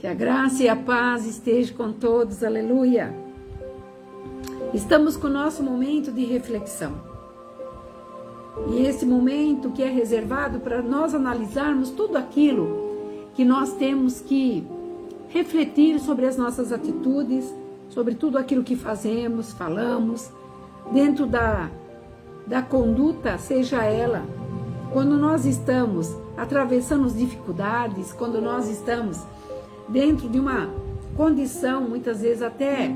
Que a graça e a paz estejam com todos, aleluia. Estamos com o nosso momento de reflexão. E esse momento que é reservado para nós analisarmos tudo aquilo que nós temos que refletir sobre as nossas atitudes, sobre tudo aquilo que fazemos, falamos, dentro da conduta, seja ela, quando nós estamos atravessando as dificuldades, quando nós estamos dentro de uma condição, muitas vezes até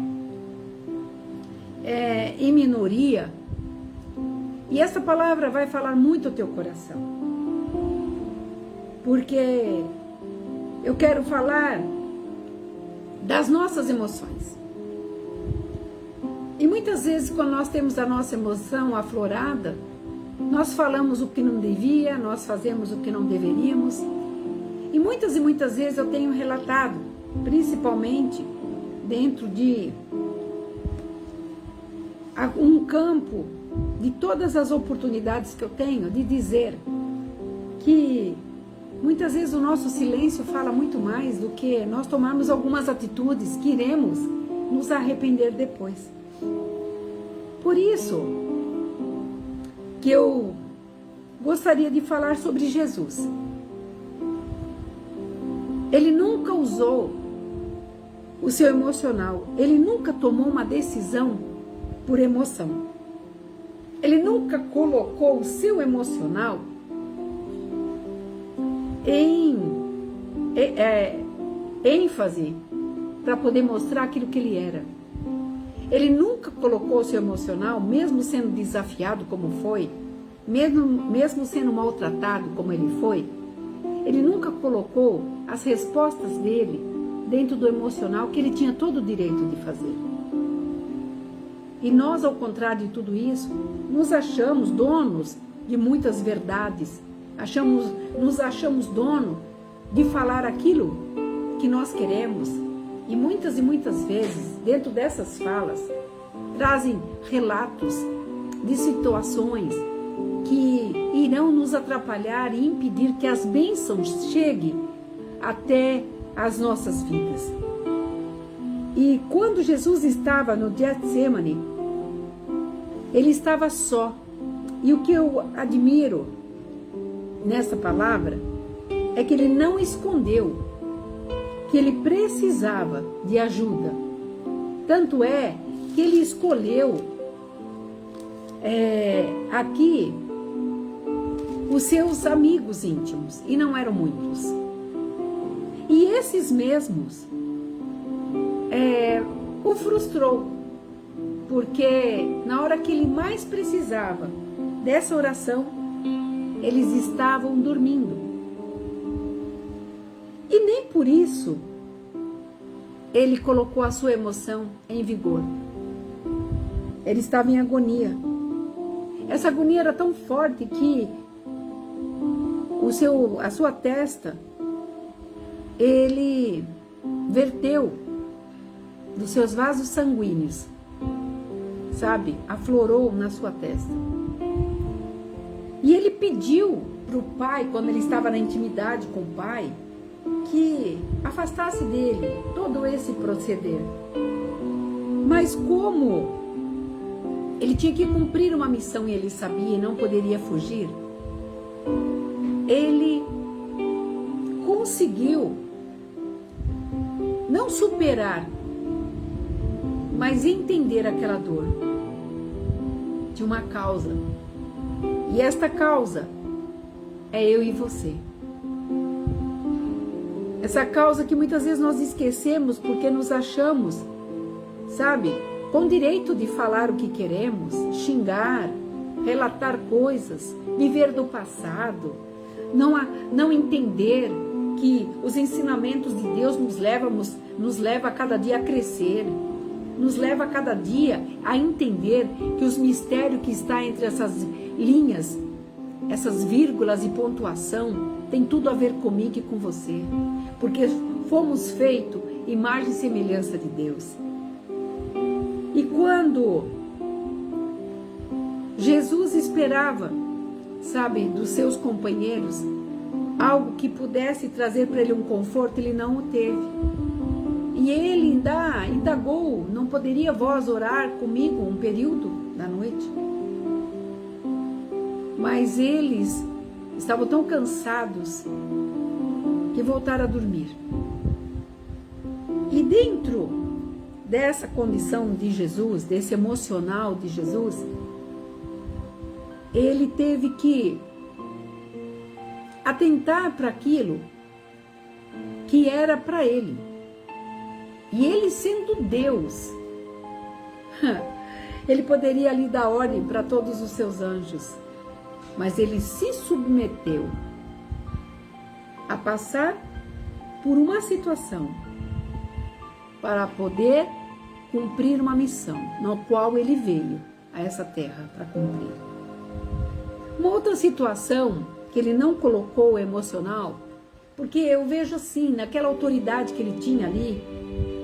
em minoria, e essa palavra vai falar muito ao teu coração, porque eu quero falar das nossas emoções. E muitas vezes, quando nós temos a nossa emoção aflorada, nós falamos o que não devia, nós fazemos o que não deveríamos. E muitas vezes eu tenho relatado, principalmente dentro de um campo de todas as oportunidades que eu tenho, de dizer que muitas vezes o nosso silêncio fala muito mais do que nós tomarmos algumas atitudes que iremos nos arrepender depois. Por isso que eu gostaria de falar sobre Jesus. Ele nunca usou o seu emocional, ele nunca tomou uma decisão por emoção. Ele nunca colocou o seu emocional em ênfase para poder mostrar aquilo que ele era. Ele nunca colocou o seu emocional, mesmo sendo desafiado como foi, mesmo sendo maltratado como ele foi, ele nunca colocou as respostas dele dentro do emocional que ele tinha todo o direito de fazer. E nós, ao contrário de tudo isso, nos achamos donos de muitas verdades, nos achamos dono de falar aquilo que nós queremos. E muitas vezes, dentro dessas falas, trazem relatos de situações que irão nos atrapalhar e impedir que as bênçãos cheguem até as nossas vidas. E quando Jesus estava no Getsemane, ele estava só. E o que eu admiro nessa palavra é que ele não escondeu que ele precisava de ajuda. Tanto é que ele escolheu aqui os seus amigos íntimos, e não eram muitos. E esses mesmos o frustrou, porque na hora que ele mais precisava dessa oração, eles estavam dormindo. E nem por isso ele colocou a sua emoção em vigor. Ele estava em agonia. Essa agonia era tão forte que a sua testa, ele verteu dos seus vasos sanguíneos, sabe? Aflorou na sua testa. E ele pediu para o pai, quando ele estava na intimidade com o pai, que afastasse dele todo esse proceder. Mas como ele tinha que cumprir uma missão e ele sabia e não poderia fugir, ele conseguiu não superar, mas entender aquela dor de uma causa. E esta causa é eu e você. Essa causa que muitas vezes nós esquecemos porque nos achamos, sabe, com direito de falar o que queremos, xingar, relatar coisas, viver do passado, não entender que os ensinamentos de Deus nos leva a cada dia a crescer, nos leva a cada dia a entender que os mistérios que está entre essas linhas, essas vírgulas e pontuação, tem tudo a ver comigo e com você, porque fomos feitos imagem e semelhança de Deus. E quando Jesus esperava, sabe, dos seus companheiros, algo que pudesse trazer para ele um conforto, ele não o teve. E ele ainda indagou: não poderia vós orar comigo um período da noite? Mas eles estavam tão cansados que voltaram a dormir. E dentro dessa condição de Jesus, desse emocional de Jesus, ele teve que atentar para aquilo que era para ele. E ele sendo Deus, ele poderia ali dar ordem para todos os seus anjos, mas ele se submeteu a passar por uma situação para poder cumprir uma missão, na qual ele veio a essa terra para cumprir. Uma outra situação que ele não colocou o emocional, porque eu vejo assim, naquela autoridade que ele tinha ali,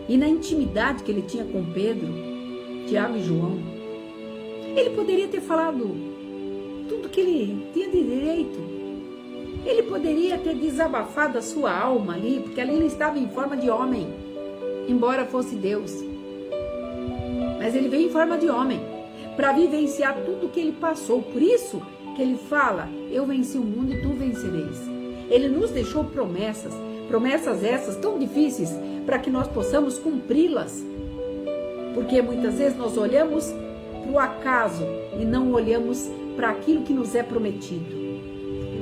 e na intimidade que ele tinha com Pedro, Tiago e João, ele poderia ter falado tudo que ele tinha de direito. Ele poderia ter desabafado a sua alma ali, porque ali ele estava em forma de homem, embora fosse Deus. Mas ele veio em forma de homem, para vivenciar tudo que ele passou. Por isso que ele fala: eu venci o mundo e tu vencereis. Ele nos deixou promessas, promessas essas tão difíceis, para que nós possamos cumpri-las. Porque muitas vezes nós olhamos para o acaso e não olhamos para aquilo que nos é prometido.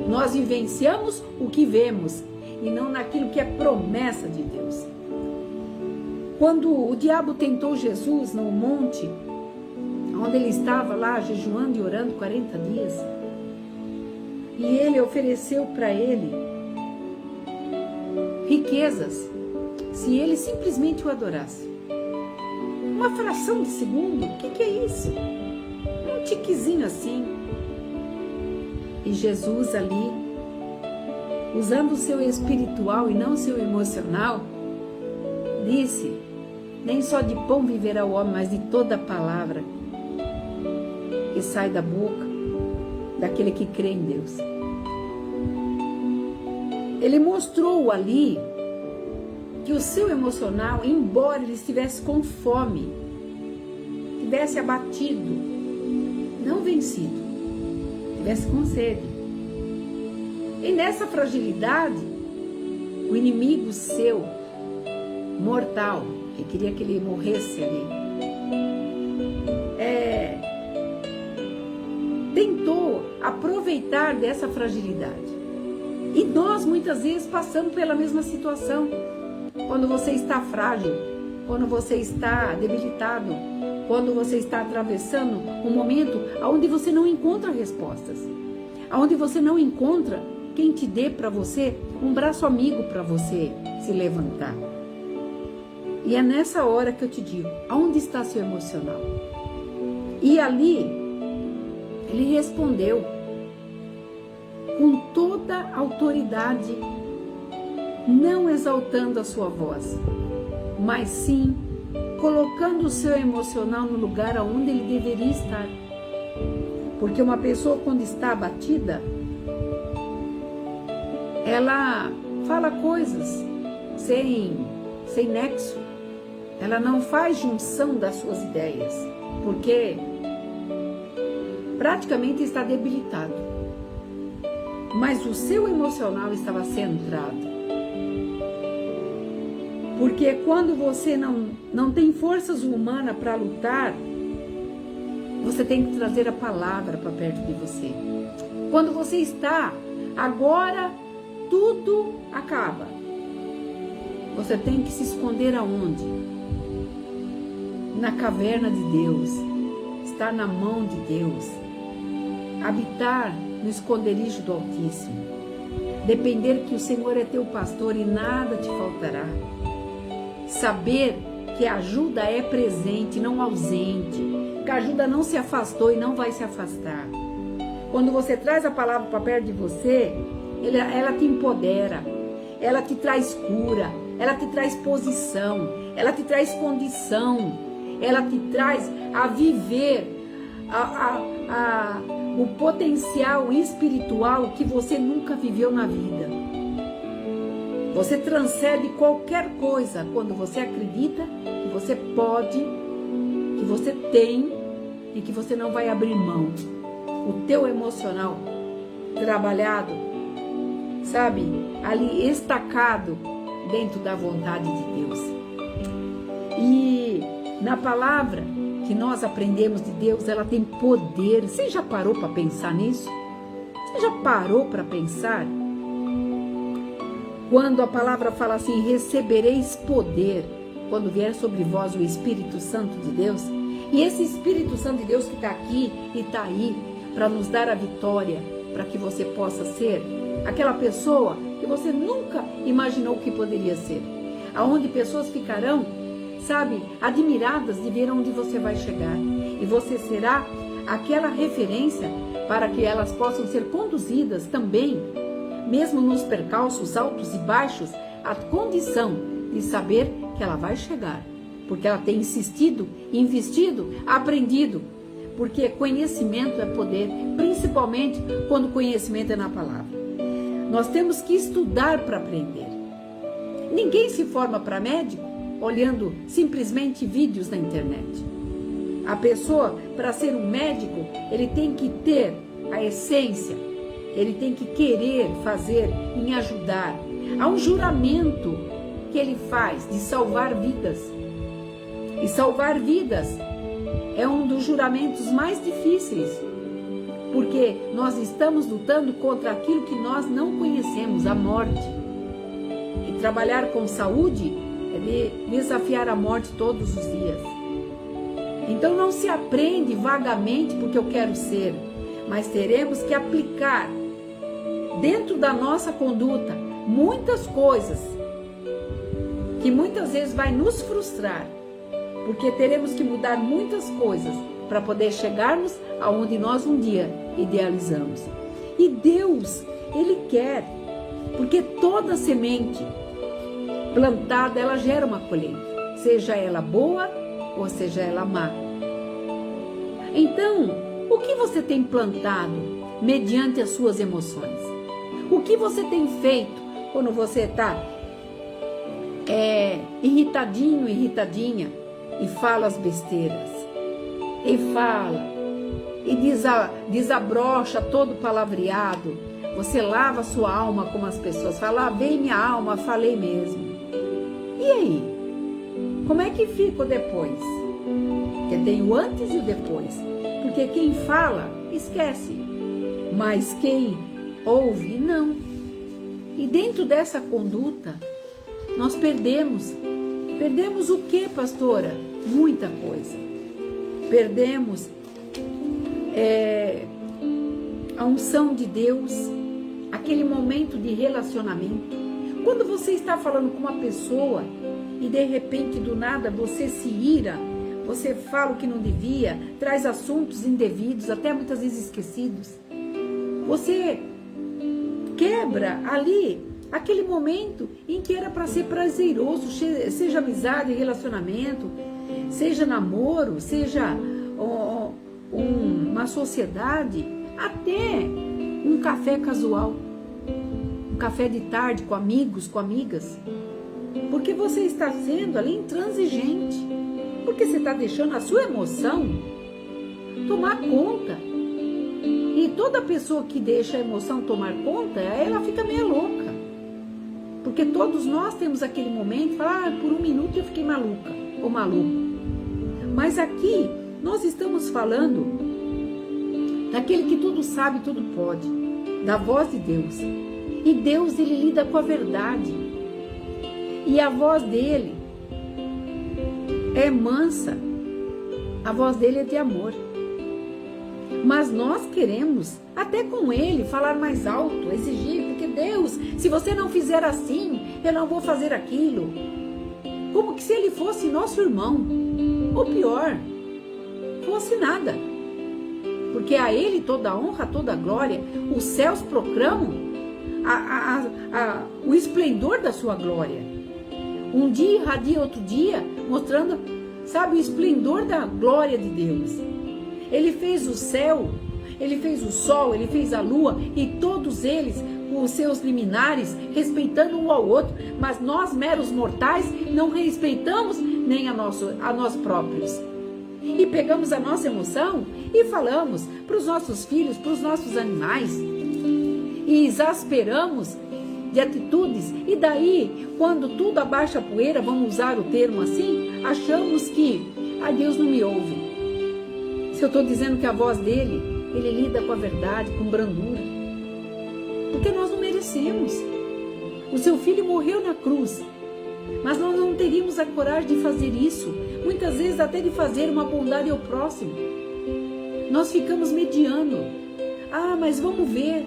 Nós vivenciamos o que vemos e não naquilo que é promessa de Deus. Quando o diabo tentou Jesus no monte, onde ele estava lá jejuando e orando 40 dias, e ele ofereceu para ele riquezas, se ele simplesmente o adorasse. Uma fração de segundo, o que é isso? Um tiquezinho assim. E Jesus ali, usando o seu espiritual e não o seu emocional, disse: nem só de pão viverá o homem, mas de toda a palavra que sai da boca daquele que crê em Deus. Ele mostrou ali que o seu emocional, embora ele estivesse com fome, estivesse abatido, não vencido, estivesse com sede. E nessa fragilidade, o inimigo seu, mortal, que queria que ele morresse ali, tentou aproveitar dessa fragilidade. E nós muitas vezes passamos pela mesma situação. Quando você está frágil, quando você está debilitado, quando você está atravessando um momento onde você não encontra respostas, onde você não encontra quem te dê para você um braço amigo para você se levantar. E é nessa hora que eu te digo: aonde está seu emocional? E ali ele respondeu com toda a autoridade, não exaltando a sua voz, mas sim colocando o seu emocional no lugar onde ele deveria estar. Porque uma pessoa, quando está abatida, ela fala coisas sem nexo, ela não faz junção das suas ideias, porque praticamente está debilitado. Mas o seu emocional estava centrado. Porque quando você não tem forças humanas para lutar, você tem que trazer a palavra para perto de você. Quando você está, agora tudo acaba. Você tem que se esconder aonde? Na caverna de Deus. Estar na mão de Deus. Habitar no esconderijo do Altíssimo. Depender que o Senhor é teu pastor e nada te faltará. Saber que a ajuda é presente, não ausente. Que a ajuda não se afastou e não vai se afastar. Quando você traz a palavra para perto de você, ela te empodera, ela te traz cura, ela te traz posição, ela te traz condição, ela te traz a viver o potencial espiritual que você nunca viveu na vida. Você transcende qualquer coisa quando você acredita que você pode, que você tem e que você não vai abrir mão. O teu emocional trabalhado, sabe, ali estacado dentro da vontade de Deus. E na palavra que nós aprendemos de Deus, ela tem poder. Você já parou para pensar nisso? Você já parou para pensar? Quando a palavra fala assim, recebereis poder, quando vier sobre vós o Espírito Santo de Deus, e esse Espírito Santo de Deus que está aqui e está aí para nos dar a vitória, para que você possa ser aquela pessoa que você nunca imaginou que poderia ser, aonde pessoas ficarão, sabe, admiradas de ver onde você vai chegar, e você será aquela referência para que elas possam ser conduzidas também, mesmo nos percalços altos e baixos, a condição de saber que ela vai chegar, porque ela tem insistido, investido, aprendido, porque conhecimento é poder, principalmente quando conhecimento é na palavra. Nós temos que estudar para aprender. Ninguém se forma para médico olhando simplesmente vídeos na internet. A pessoa, para ser um médico, ele tem que ter a essência, ele tem que querer fazer em ajudar. Há um juramento que ele faz de salvar vidas. E salvar vidas é um dos juramentos mais difíceis, porque nós estamos lutando contra aquilo que nós não conhecemos, a morte. E trabalhar com saúde é desafiar a morte todos os dias. Então não se aprende vagamente porque eu quero ser, mas teremos que aplicar dentro da nossa conduta muitas coisas que muitas vezes vai nos frustrar, porque teremos que mudar muitas coisas para poder chegarmos aonde nós um dia idealizamos. E Deus, Ele quer, porque toda semente plantada, ela gera uma colheita, seja ela boa ou seja ela má. Então, o que você tem plantado mediante as suas emoções? O que você tem feito quando você está irritadinho, irritadinha e fala as besteiras? E fala, e desabrocha todo palavreado. Você lava sua alma, como as pessoas falam, lavei minha alma, falei mesmo. E aí? Como é que fica o depois? Porque tem o antes e o depois. Porque quem fala, esquece. Mas quem ouve, não. E dentro dessa conduta, nós perdemos. Perdemos o que, pastora? Muita coisa. Perdemos a unção de Deus, aquele momento de relacionamento. Quando você está falando com uma pessoa e de repente do nada você se ira, você fala o que não devia, traz assuntos indevidos, até muitas vezes esquecidos, você quebra ali aquele momento em que era para ser prazeroso, seja amizade, relacionamento, seja namoro, seja uma sociedade, até um café casual, um café de tarde com amigos, com amigas, porque você está sendo ali intransigente, porque você está deixando a sua emoção tomar conta. E toda pessoa que deixa a emoção tomar conta, ela fica meio louca, porque todos nós temos aquele momento, fala, por um minuto eu fiquei maluca ou maluco. Mas aqui nós estamos falando daquele que tudo sabe, tudo pode, da voz de Deus. E Deus, Ele lida com a verdade. E a voz dele é mansa, a voz dele é de amor. Mas nós queremos, até com ele, falar mais alto, exigir, porque Deus, se você não fizer assim, eu não vou fazer aquilo. Como que se ele fosse nosso irmão, ou pior, fosse nada. Porque a ele toda a honra, toda a glória, os céus proclamam o esplendor da sua glória. Um dia irradia outro dia, mostrando, sabe, o esplendor da glória de Deus. Ele fez o céu, ele fez o sol, ele fez a lua, e todos eles os seus liminares, respeitando um ao outro, mas nós, meros mortais, não respeitamos nem a nós próprios. E pegamos a nossa emoção e falamos para os nossos filhos, para os nossos animais, e exasperamos de atitudes, e daí, quando tudo abaixa a poeira, vamos usar o termo assim, achamos que Deus não me ouve. Se eu estou dizendo que a voz dele, ele lida com a verdade, com brandura, porque nós não merecemos. O seu filho morreu na cruz, mas nós não teríamos a coragem de fazer isso, muitas vezes até de fazer uma bondade ao próximo. Nós ficamos mediando. Mas vamos ver.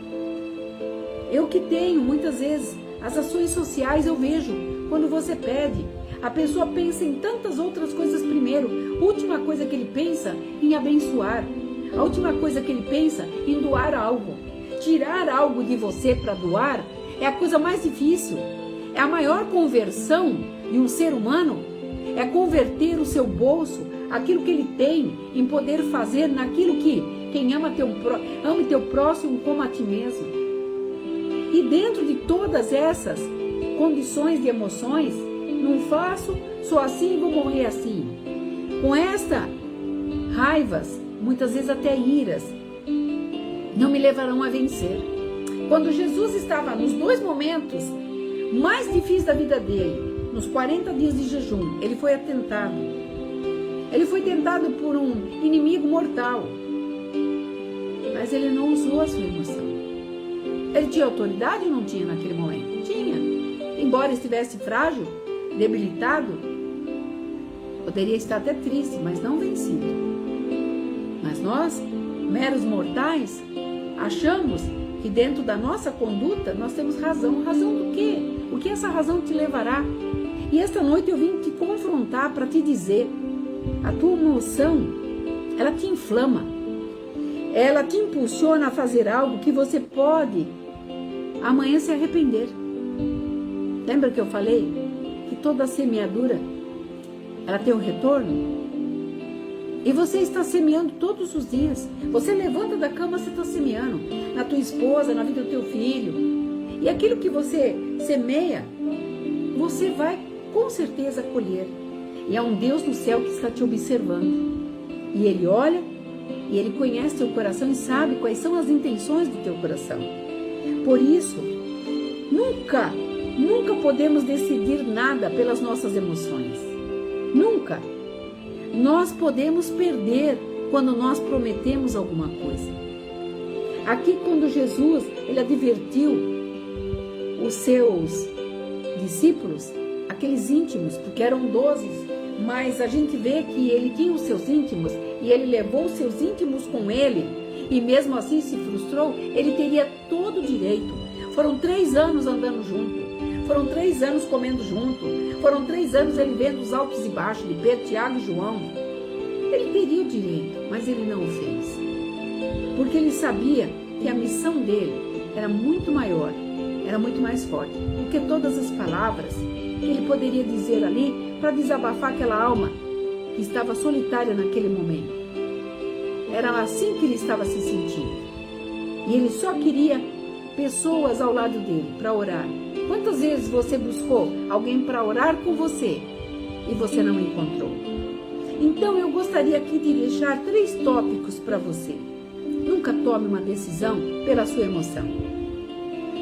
Eu que tenho, muitas vezes, as ações sociais eu vejo, quando você pede, a pessoa pensa em tantas outras coisas primeiro. A última coisa que ele pensa em abençoar. A última coisa que ele pensa em doar algo. Tirar algo de você para doar é a coisa mais difícil. É a maior conversão de um ser humano, é converter o seu bolso, aquilo que ele tem, em poder fazer naquilo que quem ame teu próximo como a ti mesmo. E dentro de todas essas condições de emoções, não faço, sou assim e vou morrer assim. Com esta raivas, muitas vezes até iras, não me levarão a vencer. Quando Jesus estava nos dois momentos mais difíceis da vida dele, nos 40 dias de jejum, ele foi atentado. Ele foi tentado por um inimigo mortal, mas ele não usou a sua emoção. Ele tinha autoridade ou não tinha naquele momento? Tinha. Embora estivesse frágil, debilitado, poderia estar até triste, mas não vencido. Mas nós, meros mortais, achamos que dentro da nossa conduta nós temos razão. Razão do quê? O que essa razão te levará? E esta noite eu vim te confrontar para te dizer, a tua emoção, ela te inflama. Ela te impulsiona a fazer algo que você pode amanhã se arrepender. Lembra que eu falei que toda semeadura, ela tem um retorno? E você está semeando todos os dias. Você levanta da cama, você está semeando. Na tua esposa, na vida do teu filho. E aquilo que você semeia, você vai com certeza colher. E há um Deus no céu que está te observando. E Ele olha, e Ele conhece teu coração e sabe quais são as intenções do teu coração. Por isso, nunca podemos decidir nada pelas nossas emoções. Nunca. Nós podemos perder quando nós prometemos alguma coisa. Aqui, quando Jesus ele advertiu os seus discípulos, aqueles íntimos, porque eram 12, mas a gente vê que ele tinha os seus íntimos e ele levou os seus íntimos com ele e mesmo assim se frustrou, ele teria todo o direito. Foram 3 anos andando junto. Foram 3 anos comendo junto. Foram 3 anos ele vendo os altos e baixos de Pedro, Tiago e João. Ele teria o direito, mas ele não o fez. Porque ele sabia que a missão dele era muito maior, era muito mais forte do que todas as palavras que ele poderia dizer ali para desabafar aquela alma que estava solitária naquele momento. Era assim que ele estava se sentindo. E ele só queria pessoas ao lado dele para orar. Quantas vezes você buscou alguém para orar com você e você não encontrou? Então eu gostaria aqui de deixar 3 tópicos para você. Nunca tome uma decisão pela sua emoção.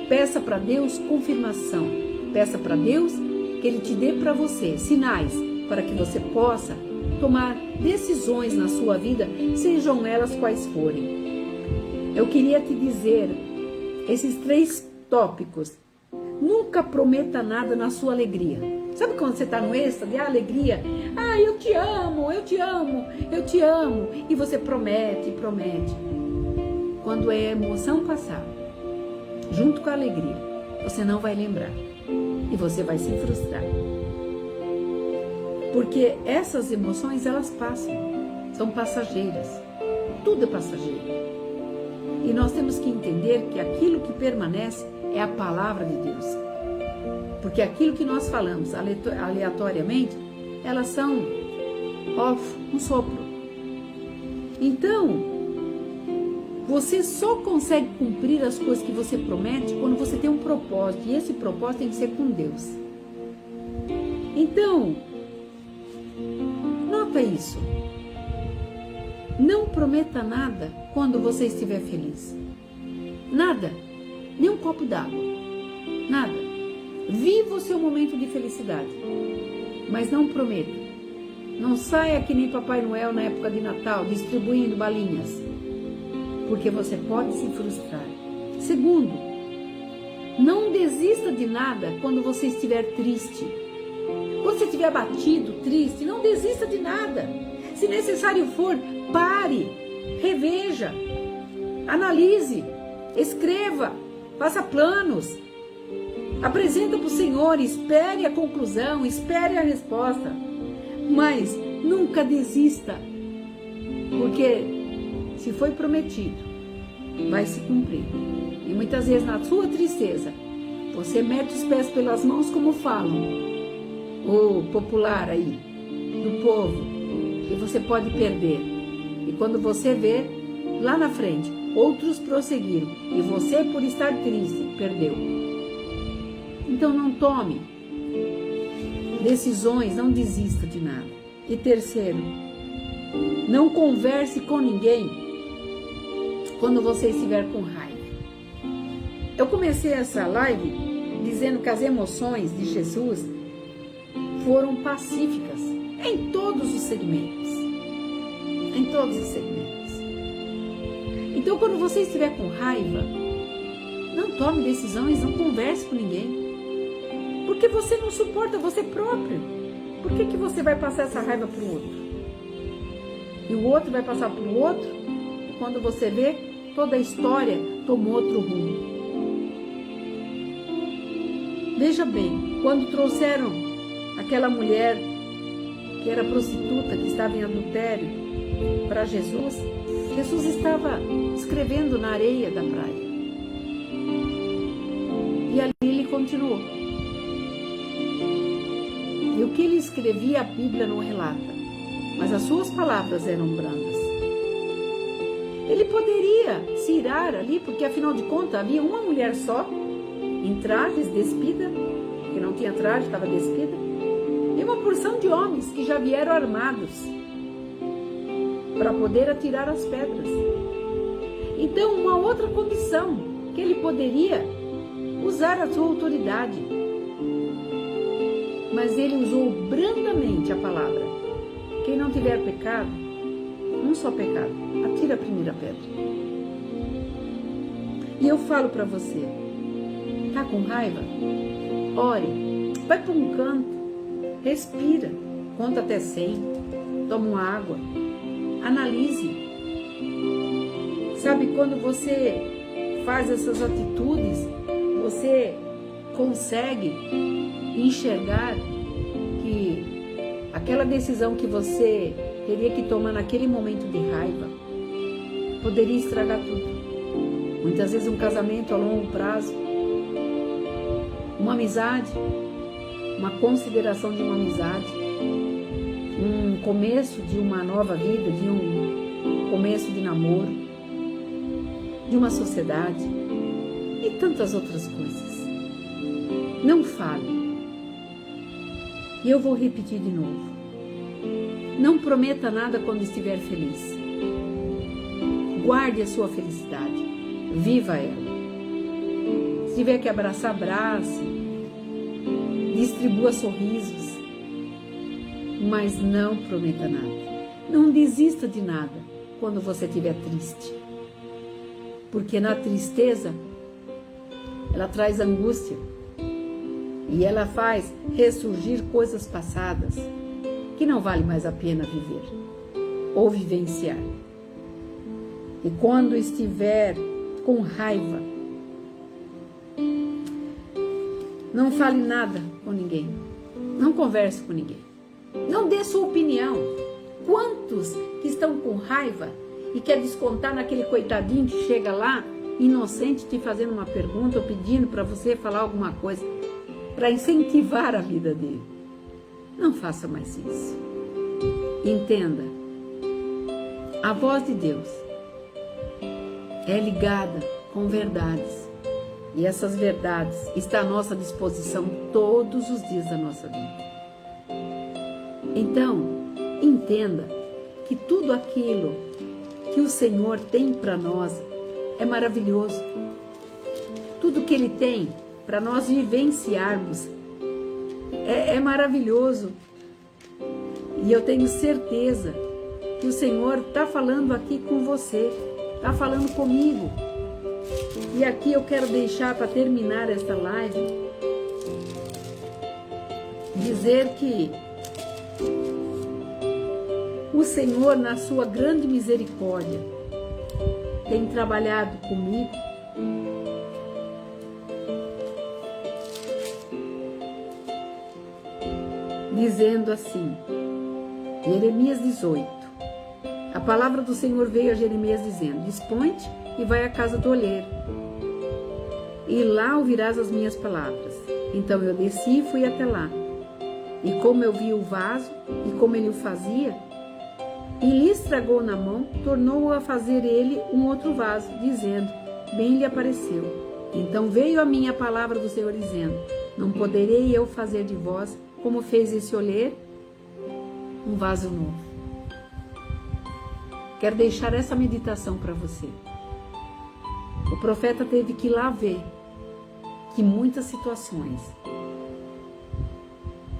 Peça para Deus confirmação. Peça para Deus que Ele te dê para você sinais para que você possa tomar decisões na sua vida, sejam elas quais forem. Eu queria te dizer esses 3 tópicos. Nunca prometa nada na sua alegria. Sabe quando você está no êxtase, a alegria? Eu te amo, eu te amo, eu te amo. E você promete, promete. Quando a emoção passar, junto com a alegria, você não vai lembrar. E você vai se frustrar. Porque essas emoções, elas passam. São passageiras. Tudo é passageiro. E nós temos que entender que aquilo que permanece é a palavra de Deus. Porque aquilo que nós falamos aleatoriamente, elas são um sopro. Então, Você só consegue cumprir as coisas que você promete quando você tem um propósito. E esse propósito tem que ser com Deus. Então, nota isso. Não prometa nada quando você estiver feliz. Nada. Nem um copo d'água. Nada. Viva o seu momento de felicidade. Mas não prometa. Não saia que nem Papai Noel na época de Natal, distribuindo balinhas. Porque você pode se frustrar. Segundo, não desista de nada quando você estiver triste. Quando você estiver abatido, triste, não desista de nada. Se necessário for, pare, reveja, analise, escreva, faça planos, apresenta para o Senhor, espere a conclusão, espere a resposta, mas nunca desista, porque se foi prometido, vai se cumprir. E muitas vezes na sua tristeza, você mete os pés pelas mãos, como falam o popular aí, do povo, que você pode perder. E quando você vê, lá na frente, outros prosseguiram, e você, por estar triste, perdeu. Então não tome decisões, não desista de nada. E terceiro, não converse com ninguém quando você estiver com raiva. Eu comecei essa live dizendo que as emoções de Jesus foram pacíficas em todos os segmentos. Em todos os segmentos. Então, quando você estiver com raiva, não tome decisões, não converse com ninguém. Porque você não suporta você próprio. Por que você vai passar essa raiva para o outro? E o outro vai passar para o outro, e quando você vê, toda a história tomou outro rumo. Veja bem, quando trouxeram aquela mulher que era prostituta, que estava em adultério, para Jesus, Jesus estava escrevendo na areia da praia. E ali ele continuou. E o que ele escrevia, a Bíblia não relata, mas as suas palavras eram brandas. Ele poderia se irar ali, porque afinal de contas havia uma mulher só, em trajes, despida, que não tinha traje, estava despida, e uma porção de homens que já vieram armados para poder atirar as pedras. Então, uma outra condição, que ele poderia usar a sua autoridade, mas ele usou brandamente a palavra: quem não tiver pecado, um só pecado, atira a primeira pedra. E eu falo para você, tá com raiva? Ore, vai para um canto, respira, conta até 100, toma uma água, analise. Sabe, quando você faz essas atitudes, você consegue enxergar que aquela decisão que você teria que tomar naquele momento de raiva poderia estragar tudo. Muitas vezes um casamento a longo prazo, uma amizade, uma consideração de uma amizade, um começo de uma nova vida, de um começo de namoro, de uma sociedade e tantas outras coisas. Não fale. E eu vou repetir de novo. Não prometa nada quando estiver feliz. Guarde a sua felicidade. Viva ela. Se tiver que abraçar, abrace. Distribua sorrisos. Mas não prometa nada. Não desista de nada quando você estiver triste. Porque na tristeza, ela traz angústia. E ela faz ressurgir coisas passadas que não vale mais a pena viver ou vivenciar. E quando estiver com raiva, não fale nada com ninguém. Não converse com ninguém. Não dê sua opinião. Quantos que estão com raiva e quer descontar naquele coitadinho que chega lá, inocente, te fazendo uma pergunta ou pedindo para você falar alguma coisa, para incentivar a vida dele? Não faça mais isso. Entenda, a voz de Deus é ligada com verdades. E essas verdades estão à nossa disposição todos os dias da nossa vida. Então, entenda que tudo aquilo que o Senhor tem para nós é maravilhoso. Tudo que Ele tem para nós vivenciarmos é maravilhoso. E eu tenho certeza que o Senhor está falando aqui com você, está falando comigo. E aqui eu quero deixar para terminar esta live, dizer que o Senhor, na sua grande misericórdia, tem trabalhado comigo dizendo assim, Jeremias 18, a palavra do Senhor veio a Jeremias dizendo, dispõe-te e vai à casa do olheiro, e lá ouvirás as minhas palavras. Então eu desci e fui até lá, e como eu vi o vaso, e como ele o fazia, e lhe estragou na mão, tornou a fazer ele um outro vaso, dizendo, bem lhe apareceu. Então veio a mim a palavra do Senhor dizendo, não poderei eu fazer de vós, como fez esse olheiro, um vaso novo. Quero deixar essa meditação para você. O profeta teve que ir lá ver que muitas situações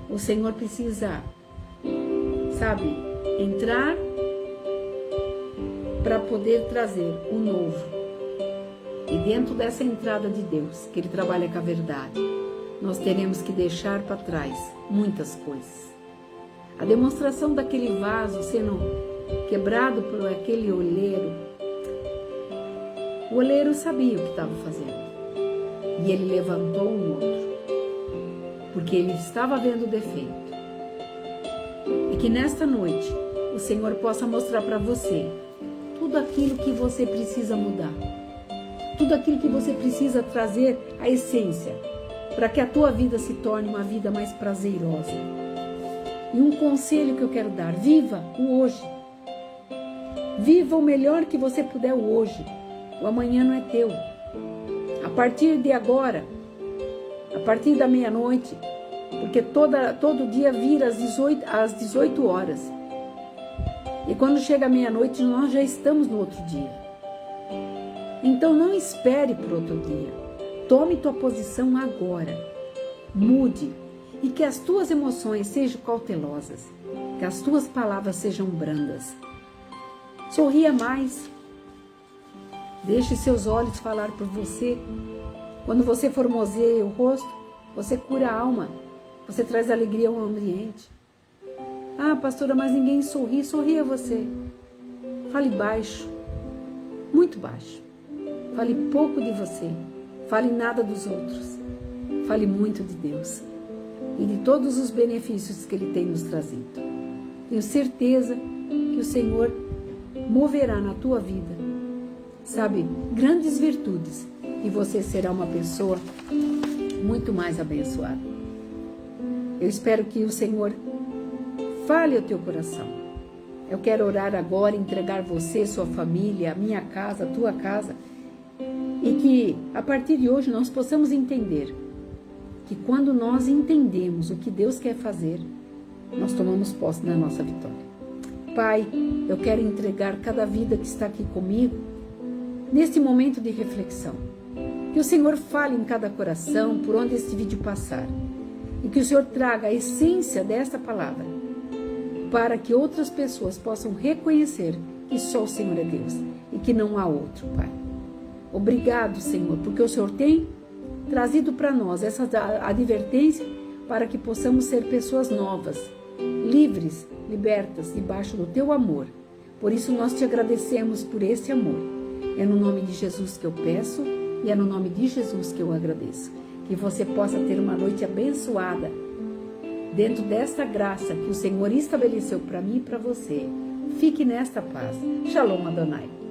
o Senhor precisa, sabe, entrar para poder trazer o novo. E dentro dessa entrada de Deus, que Ele trabalha com a verdade, nós teremos que deixar para trás muitas coisas. A demonstração daquele vaso sendo quebrado por aquele olheiro, o olheiro sabia o que estava fazendo. E ele levantou um outro, porque ele estava vendo o defeito. E que nesta noite o Senhor possa mostrar para você tudo aquilo que você precisa mudar, tudo aquilo que você precisa trazer à essência, para que a tua vida se torne uma vida mais prazerosa. E um conselho que eu quero dar, viva o hoje. Viva o melhor que você puder o hoje. O amanhã não é teu. A partir de agora, a partir da meia-noite, porque todo dia vira às 18 horas. E quando chega a meia-noite, nós já estamos no outro dia. Então não espere por outro dia. Tome tua posição agora. Mude. E que as tuas emoções sejam cautelosas. Que as tuas palavras sejam brandas. Sorria mais. Deixe seus olhos falar por você. Quando você formoseia o rosto, você cura a alma. Você traz alegria ao ambiente. Ah, pastora, mas ninguém sorri. Sorria você. Fale baixo. Muito baixo. Fale pouco de você. Fale nada dos outros. Fale muito de Deus. E de todos os benefícios que Ele tem nos trazido. Tenho certeza que o Senhor moverá na tua vida, sabe, grandes virtudes. E você será uma pessoa muito mais abençoada. Eu espero que o Senhor fale ao teu coração. Eu quero orar agora, entregar você, sua família, a minha casa, a tua casa. E que a partir de hoje nós possamos entender que quando nós entendemos o que Deus quer fazer, nós tomamos posse da nossa vitória. Pai, eu quero entregar cada vida que está aqui comigo neste momento de reflexão. Que o Senhor fale em cada coração por onde este vídeo passar. E que o Senhor traga a essência desta palavra para que outras pessoas possam reconhecer que só o Senhor é Deus e que não há outro, Pai. Obrigado, Senhor, porque o Senhor tem trazido para nós essa advertência para que possamos ser pessoas novas, livres, libertas, debaixo do Teu amor. Por isso nós te agradecemos por esse amor. É no nome de Jesus que eu peço e é no nome de Jesus que eu agradeço. Que você possa ter uma noite abençoada dentro desta graça que o Senhor estabeleceu para mim e para você. Fique nesta paz. Shalom Adonai.